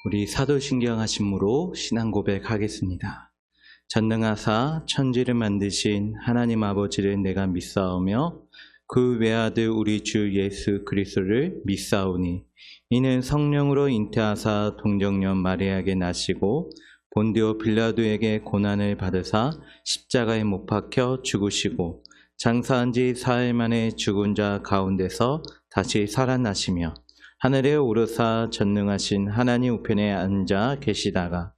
우리 사도신경 하심으로 신앙 고백하겠습니다. 전능하사 천지를 만드신 하나님 아버지를 내가 믿사오며 그 외아들 우리 주 예수 그리스도를 믿사오니 이는 성령으로 잉태하사 동정녀 마리아에게 나시고 본디오 빌라도에게 고난을 받으사 십자가에 못 박혀 죽으시고 장사한 지 사흘 만에 죽은 자 가운데서 다시 살아나시며 하늘에 오르사 전능하신 하나님 우편에 앉아 계시다가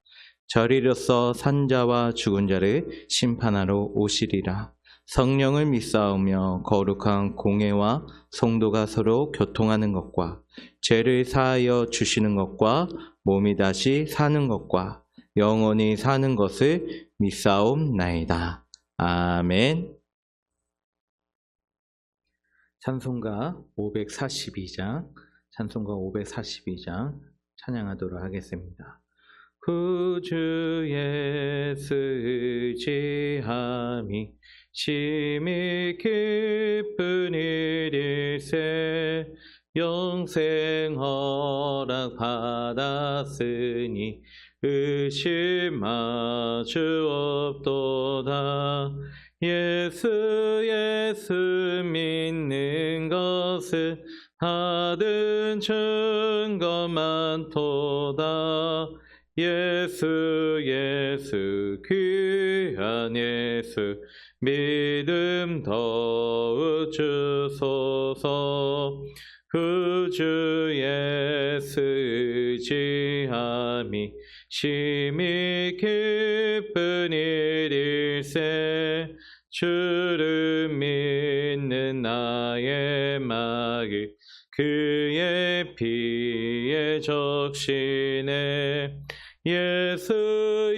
저리로서 산자와 죽은 자를 심판하러 오시리라. 성령을 믿사오며 거룩한 공회와 성도가 서로 교통하는 것과 죄를 사하여 주시는 것과 몸이 다시 사는 것과 영원히 사는 것을 믿사옵나이다. 아멘. 찬송가 542장 찬양하도록 하겠습니다. 구주 예수 의지함이 심히 기쁜 일일세 영생 허락 받았으니 의심마주 없도다. 예수 믿는 것은 받은 증거 많도다. 예수 귀한 예수 믿음 더욱 주소서. 구주 예수 의지함이 심히 기쁜 일일세 주를 믿는 나의 마음 그의 피에 적시네. 예수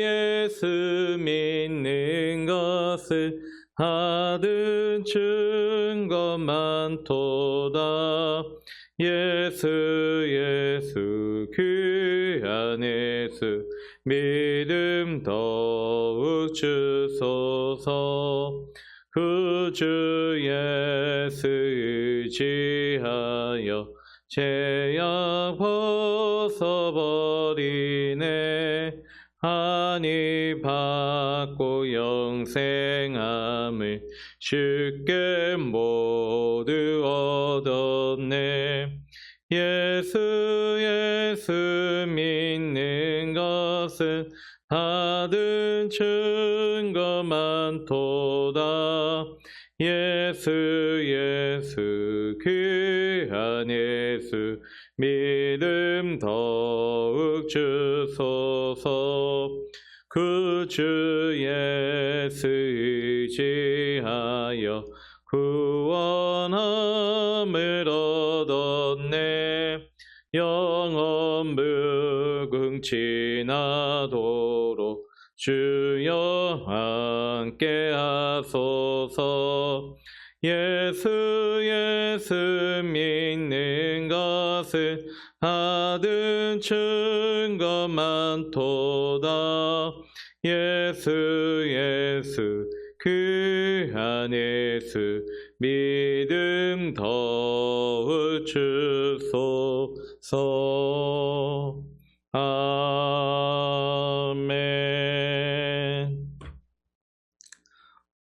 믿는 것을 받은 증거 많도다. 예수 귀한 예수 믿음 더욱 주소서. 구주 예수 의지하여 죄악 벗어버리네. 하니 받고 영생함을 쉽게 모두 얻었네. 예수 믿는 것은 받은 증거 많도다. 예수 귀한 예수 믿음 더욱 주소서. 구주 예수 의지하여 구원함을 얻었네. 영원 무궁지나도록 주여 함께 하소서. 예수 믿는 것을 받은 증거 많도다. 예수 귀한 예수 믿음 더욱 주소서. 아멘.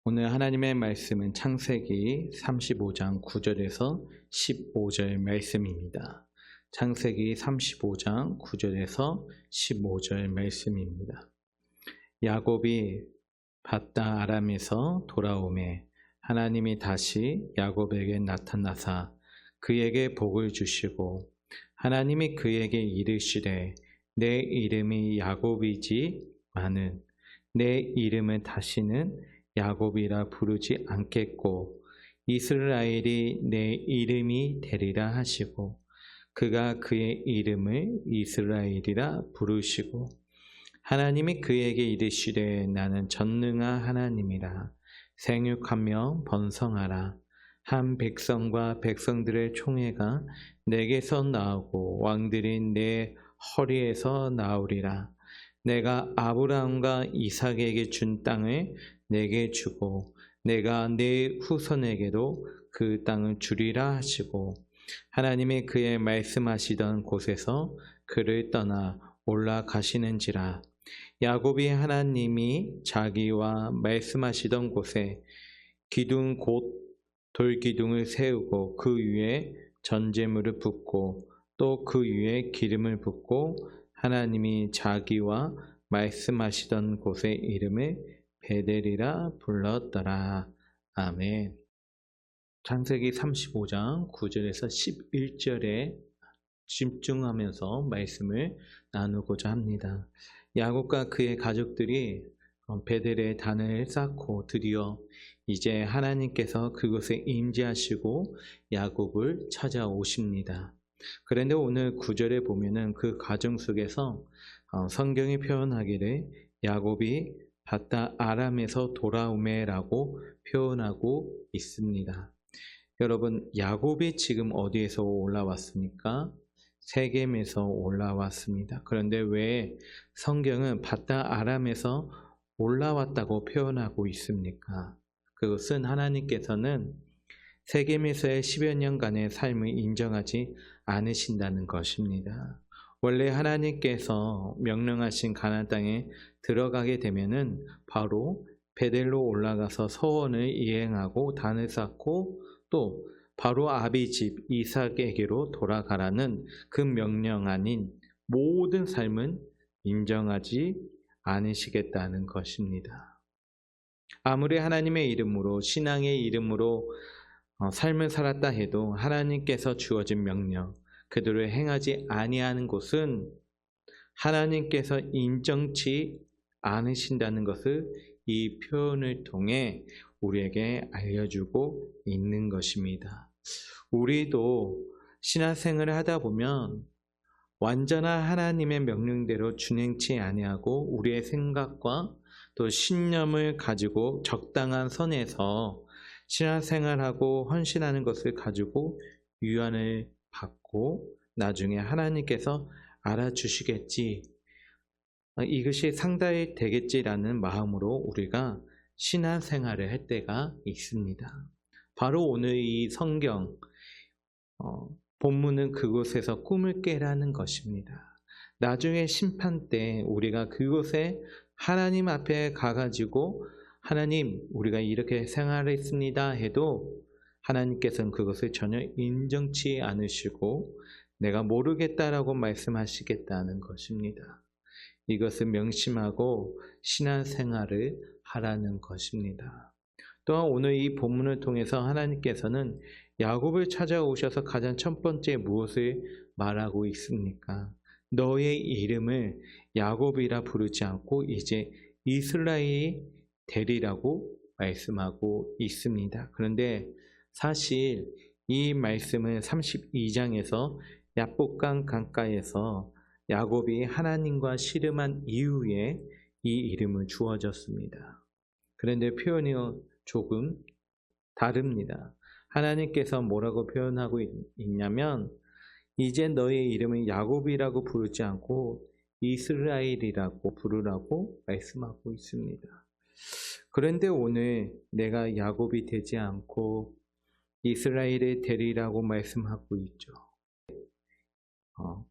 오늘 하나님의 말씀은 창세기 35장 9절에서 15절 말씀입니다. 창세기 35장 9절에서 15절 말씀입니다. 야곱이 밧다 아람에서 돌아오매 하나님이 다시 야곱에게 나타나사 그에게 복을 주시고 하나님이 그에게 이르시되 내 이름이 야곱이지만은 내 이름은 다시는 야곱이라 부르지 않겠고 이스라엘이 내 이름이 되리라 하시고 그가 그의 이름을 이스라엘이라 부르시고 하나님이 그에게 이르시되 나는 전능한 하나님이라 생육하며 번성하라. 한 백성과 백성들의 총회가 내게서 나오고 왕들이 내 허리에서 나오리라. 내가 아브라함과 이삭에게 준 땅을 내게 주고 내가 내 후손에게도 그 땅을 주리라 하시고 하나님이 그의 말씀하시던 곳에서 그를 떠나 올라가시는지라. 야곱이 하나님이 자기와 말씀하시던 곳에 기둥 곧 돌기둥을 세우고 그 위에 전제물을 붓고 또 그 위에 기름을 붓고 하나님이 자기와 말씀하시던 곳의 이름을 베델이라 불렀더라. 아멘. 창세기 35장 9절에서 11절에 집중하면서 말씀을 나누고자 합니다. 야곱과 그의 가족들이 베델에 단을 쌓고 드디어 이제 하나님께서 그곳에 임재하시고 야곱을 찾아오십니다. 그런데 오늘 9절에 보면은 그 과정 속에서 성경이 표현하기를 야곱이 바다 아람에서 돌아오매라고 표현하고 있습니다. 여러분, 야곱이 지금 어디에서 올라왔습니까? 세겜에서 올라왔습니다. 그런데 왜 성경은 바다 아람에서 올라왔다고 표현하고 있습니까? 그것은 하나님께서는 세겜에서의 10여 년간의 삶을 인정하지 않으신다는 것입니다. 원래 하나님께서 명령하신 가나안 땅에 들어가게 되면은 바로 베델로 올라가서 서원을 이행하고 단을 쌓고 또 바로 아비 집 이삭에게로 돌아가라는 그 명령 아닌 모든 삶은 인정하지 않으시겠다는 것입니다. 아무리 하나님의 이름으로 신앙의 이름으로 삶을 살았다 해도 하나님께서 주어진 명령 그대로 행하지 아니하는 곳은 하나님께서 인정치 않으신다는 것을 이 표현을 통해 우리에게 알려주고 있는 것입니다. 우리도 신앙생활을 하다 보면 완전한 하나님의 명령대로 준행치 아니하고 우리의 생각과 또 신념을 가지고 적당한 선에서 신앙생활하고 헌신하는 것을 가지고 유한을 받고 나중에 하나님께서 알아주시겠지, 이것이 상당히 되겠지라는 마음으로 우리가 신앙생활을 할 때가 있습니다. 바로 오늘 이 성경 본문은 그곳에서 꿈을 깨라는 것입니다. 나중에 심판 때 우리가 그곳에 하나님 앞에 가가지고 하나님 우리가 이렇게 생활했습니다 해도 하나님께서는 그것을 전혀 인정치 않으시고 내가 모르겠다라고 말씀하시겠다는 것입니다. 이것을 명심하고 신앙생활을 하라는 것입니다. 또한 오늘 이 본문을 통해서 하나님께서는 야곱을 찾아오셔서 가장 첫 번째 무엇을 말하고 있습니까? 너의 이름을 야곱이라 부르지 않고 이제 이스라엘이 되리라고 말씀하고 있습니다. 그런데 사실 이 말씀은 32장에서 야복강 강가에서 야곱이 하나님과 씨름한 이후에 이 이름을 주어졌습니다. 그런데 표현이 조금 다릅니다. 하나님께서 뭐라고 표현하고 있냐면 이제 너의 이름은 야곱이라고 부르지 않고 이스라엘이라고 부르라고 말씀하고 있습니다. 그런데 오늘 내가 야곱이 되지 않고 이스라엘이 되리라고 말씀하고 있죠.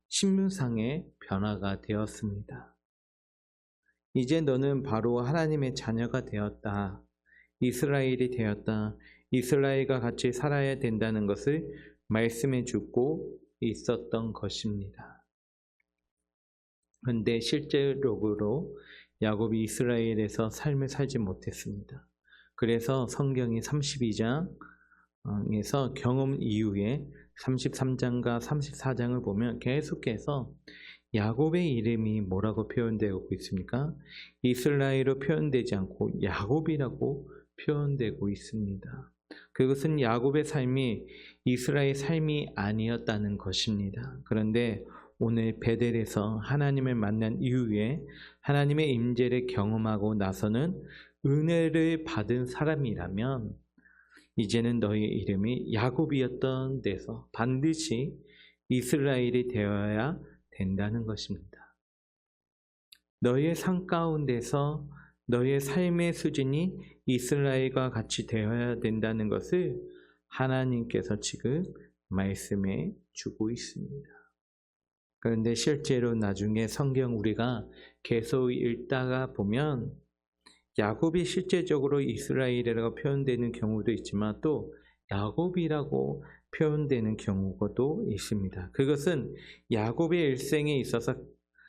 신분상의 변화가 되었습니다. 이제 너는 바로 하나님의 자녀가 되었다. 이스라엘이 되었다. 이스라엘과 같이 살아야 된다는 것을 말씀해 주고 있었던 것입니다. 그런데 실제적으로 야곱이 이스라엘에서 삶을 살지 못했습니다. 그래서 성경이 32장에서 경험 이후에 33장과 34장을 보면 계속해서 야곱의 이름이 뭐라고 표현되고 있습니까? 이스라엘로 표현되지 않고 야곱이라고 표현되고 있습니다. 그것은 야곱의 삶이 이스라엘의 삶이 아니었다는 것입니다. 그런데 오늘 베델에서 하나님을 만난 이후에 하나님의 임재를 경험하고 나서는 은혜를 받은 사람이라면 이제는 너의 이름이 야곱이었던 데서 반드시 이스라엘이 되어야 된다는 것입니다. 너의 삶 가운데서 너의 삶의 수준이 이스라엘과 같이 되어야 된다는 것을 하나님께서 지금 말씀해 주고 있습니다. 그런데 실제로 나중에 성경 우리가 계속 읽다가 보면 야곱이 실제적으로 이스라엘이라고 표현되는 경우도 있지만 또 야곱이라고 표현되는 경우도 있습니다. 그것은 야곱의 일생에 있어서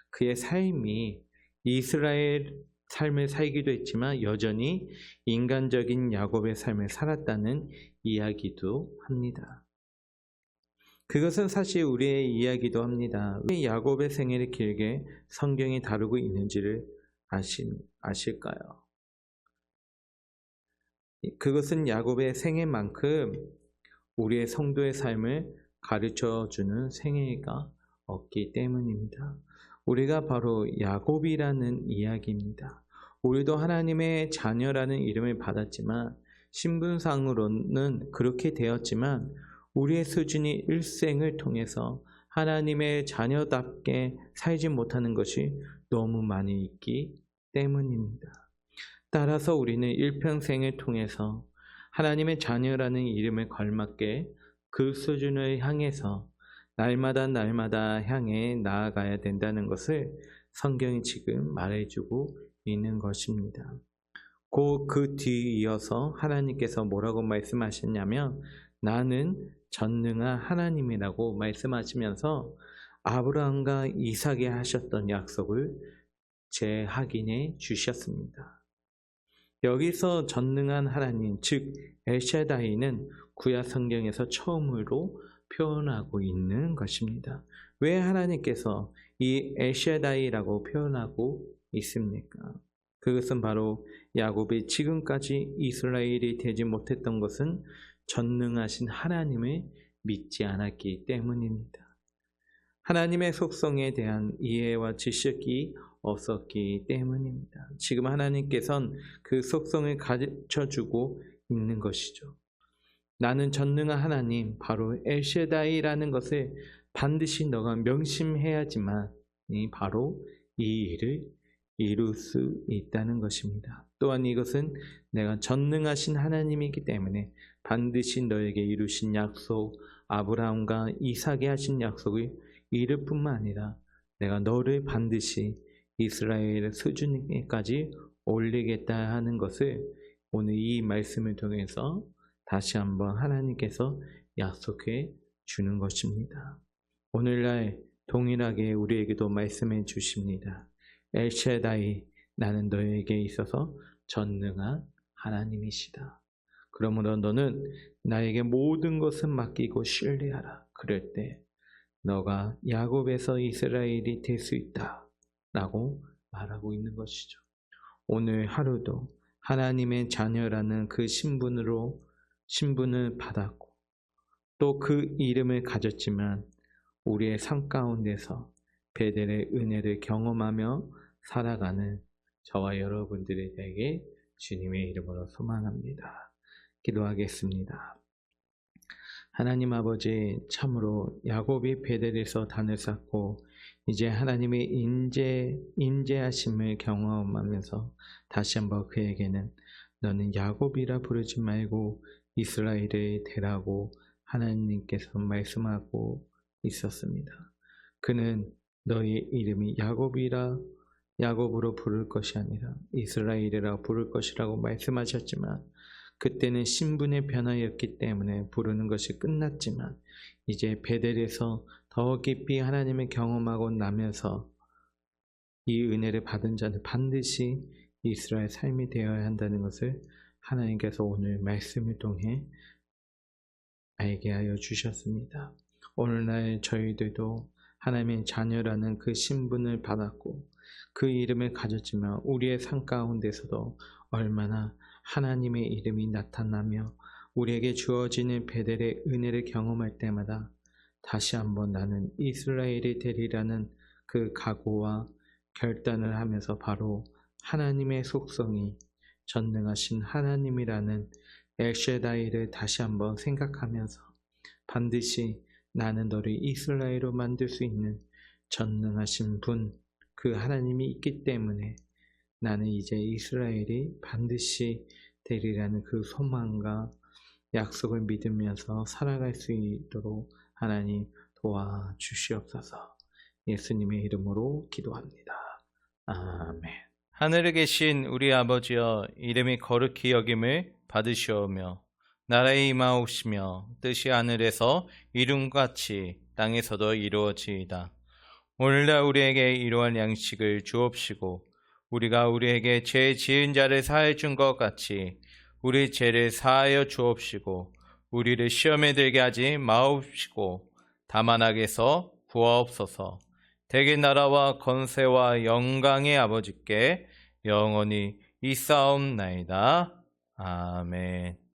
그의 삶이 이스라엘 삶을 살기도 했지만 여전히 인간적인 야곱의 삶을 살았다는 이야기도 합니다. 그것은 사실 우리의 이야기도 합니다. 왜 야곱의 생애를 길게 성경이 다루고 있는지를 아실까요? 그것은 야곱의 생애만큼 우리의 성도의 삶을 가르쳐주는 생애가 없기 때문입니다. 우리가 바로 야곱이라는 이야기입니다. 우리도 하나님의 자녀라는 이름을 받았지만 신분상으로는 그렇게 되었지만 우리의 수준이 일생을 통해서 하나님의 자녀답게 살지 못하는 것이 너무 많이 있기 때문입니다. 따라서 우리는 일평생을 통해서 하나님의 자녀라는 이름에 걸맞게 그 수준을 향해서 날마다 향해 나아가야 된다는 것을 성경이 지금 말해주고 있는 것입니다. 그 뒤 이어서 하나님께서 뭐라고 말씀하셨냐면 나는 전능한 하나님이라고 말씀하시면서 아브라함과 이삭에 하셨던 약속을 재확인해 주셨습니다. 여기서 전능한 하나님, 즉 엘샤다이는 구약 성경에서 처음으로 표현하고 있는 것입니다. 왜 하나님께서 이 엘샤다이라고 표현하고 있습니까? 그것은 바로 야곱이 지금까지 이스라엘이 되지 못했던 것은 전능하신 하나님을 믿지 않았기 때문입니다. 하나님의 속성에 대한 이해와 지식이 없었기 때문입니다. 지금 하나님께서는 그 속성을 가르쳐주고 있는 것이죠. 나는 전능한 하나님, 바로 엘샤다이라는 것을 반드시 너가 명심해야지만 바로 이 일을 이룰 수 있다는 것입니다. 또한 이것은 내가 전능하신 하나님이기 때문에 반드시 너에게 이루신 약속, 아브라함과 이삭에 하신 약속을 이룰 뿐만 아니라 내가 너를 반드시 이스라엘의 수준까지 올리겠다 하는 것을 오늘 이 말씀을 통해서 다시 한번 하나님께서 약속해 주는 것입니다. 오늘날 동일하게 우리에게도 말씀해 주십니다. 엘샤다이, 나는 너에게 있어서 전능한 하나님이시다. 그러므로 너는 나에게 모든 것을 맡기고 신뢰하라. 그럴 때 너가 야곱에서 이스라엘이 될 수 있다 라고 말하고 있는 것이죠. 오늘 하루도 하나님의 자녀라는 그 신분을 받았고 또 그 이름을 가졌지만 우리의 삶 가운데서 베델의 은혜를 경험하며 살아가는 저와 여러분들이 되게 주님의 이름으로 소망합니다. 기도하겠습니다. 하나님 아버지, 참으로 야곱이 베델에서 단을 쌓고 이제 하나님의 인재하심을 경험하면서 다시 한번 그에게는 너는 야곱이라 부르지 말고 이스라엘의 되라고 하나님께서 말씀하고 있었습니다. 그는 너의 이름이 야곱으로 부를 것이 아니라 이스라엘이라 부를 것이라고 말씀하셨지만 그때는 신분의 변화였기 때문에 부르는 것이 끝났지만 이제 베델에서 더 깊이 하나님을 경험하고 나면서 이 은혜를 받은 자는 반드시 이스라엘 삶이 되어야 한다는 것을 하나님께서 오늘 말씀을 통해 알게 하여 주셨습니다. 오늘날 저희들도 하나님의 자녀라는 그 신분을 받았고 그 이름을 가졌지만 우리의 삶 가운데서도 얼마나 하나님의 이름이 나타나며 우리에게 주어지는 베델의 은혜를 경험할 때마다 다시 한번 나는 이스라엘이 되리라는 그 각오와 결단을 하면서 바로 하나님의 속성이 전능하신 하나님이라는 엘샤다이를 다시 한번 생각하면서 반드시 나는 너를 이스라엘로 만들 수 있는 전능하신 분, 그 하나님이 있기 때문에 나는 이제 이스라엘이 반드시 되리라는 그 소망과 약속을 믿으면서 살아갈 수 있도록 하나님 도와주시옵소서. 예수님의 이름으로 기도합니다. 아멘. 하늘에 계신 우리 아버지여, 이름이 거룩히 여김을 받으시오며 나라에 임하옵시며 뜻이 하늘에서 이룬같이 땅에서도 이루어지이다. 오늘날 우리에게 이러한 양식을 주옵시고 우리가 우리에게 죄 지은 자를 사하여 준 것 같이 우리 죄를 사하여 주옵시고 우리를 시험에 들게 하지 마옵시고 다만 악에서 구하옵소서. 대개 나라와 권세와 영광의 아버지께 영원히 있사옵나이다. 아멘.